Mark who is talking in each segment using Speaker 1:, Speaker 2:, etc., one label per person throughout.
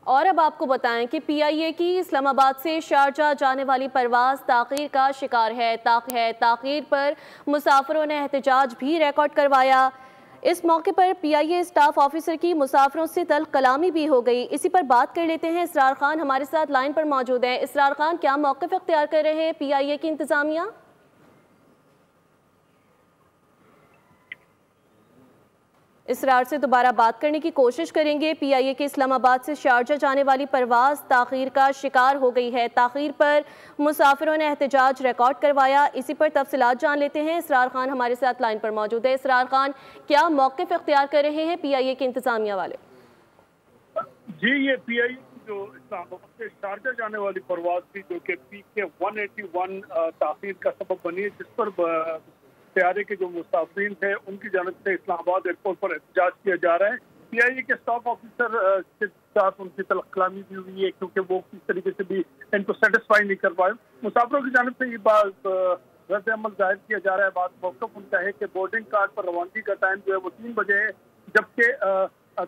Speaker 1: और अब आपको बताएं कि पीआईए की इस्लामाबाद से शारजाह जाने वाली परवाज़ ताख़ीर का शिकार है। ताख़ीर पर मुसाफिरों ने एहतजाज भी रिकॉर्ड करवाया। इस मौके पर पीआईए स्टाफ ऑफिसर की मुसाफिरों से तल्ख़ कलामी भी हो गई। इसी पर बात कर लेते हैं। इसरार खान हमारे साथ लाइन पर मौजूद हैं। इसरार खान, क्या मौक़िफ़ इख्तियार कर रहे हैं पीआईए की इंतज़ामिया? इसरार से दोबारा बात करने की कोशिश करेंगे। पीआईए के इस्लामाबाद से शारजाह जाने वाली परवाज़ ताख़ीर का शिकार हो गई है। ताख़ीर पर मुसाफिरों ने एहतजाज रिकॉर्ड करवाया। इसी पर तफसीलात जान लेते हैं। इसरार खान हमारे साथ लाइन पर मौजूद है। इसरार खान, क्या मौक़िफ़ इख्तियार कर रहे हैं पीआईए के इंतज़ामिया वाले?
Speaker 2: जी, ये पीआईए जो इस्लामाबाद से शारजाह जाने वाली परवाज़ थी, जो कि PK 181 ताख़ीर का सबब बनी है, जिस पर तैयारी के जो मुसाफिरीन थे उनकी जानिब से इस्लामाबाद एयरपोर्ट पर एहतजाज किया जा रहा है। पीआईए के स्टाफ ऑफिसर के साथ उनकी तल्ख़ कलामी भी हुई है, क्योंकि वो किस तरीके से भी इनको सेटिस्फाई नहीं कर पाए। मुसाफिरों की जानिब से ये बात रद्द अमल जाहिर किया जा रहा है। बात मौक़िफ़ उनका है कि बोर्डिंग कार्ड पर रवानगी का टाइम जो है वो 3 बजे है, जबकि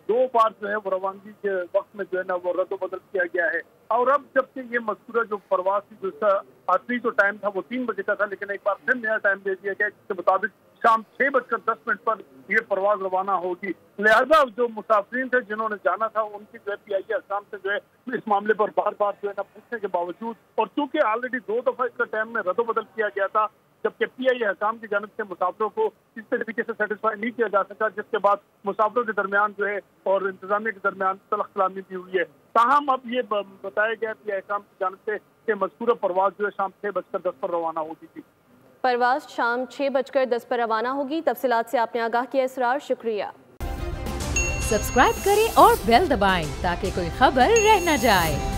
Speaker 2: 2 बार जो है वो रवानगी के वक्त में जो है ना वो रद्द बदल किया गया है। और अब जबकि ये मज़कूरा जो परवाज़ थी, जिसका आखिरी जो टाइम था वो 3 बजे का था, लेकिन एक बार फिर नया टाइम दे दिया गया, जिसके मुताबिक शाम 6:10 पर ये परवाज़ रवाना होगी। लिहाजा जो मुसाफिरीन थे जिन्होंने जाना था, उनकी जो है पीआईए हकाम से जो है इस मामले पर बार बार जो है ना पूछने के बावजूद, और चूंकि ऑलरेडी 2 दफ़ा इसका टाइम में रद्द बदल किया गया था, जबकि पीआईए हकाम की जानिब से मुसाफिरों को इस तरीके से सेटिस्फाई नहीं किया जा सका, जिसके बाद मुसाफिरों के दरमियान जो है और इंतजामिया के दरमियान तल्ख़ कलामी भी हुई है। ताहम अब ये बताया गया पीआईए हकाम की जानिब से कि मज़कूरा परवाज़ जो है शाम 6:10 पर रवाना होगी थी।
Speaker 1: परवाज़ शाम 6:10 पर रवाना होगी। तफसीलात से आपने आगाह किया इसरार, शुक्रिया।
Speaker 3: सब्सक्राइब करें और बेल दबाएं ताकि कोई खबर रह न जाए।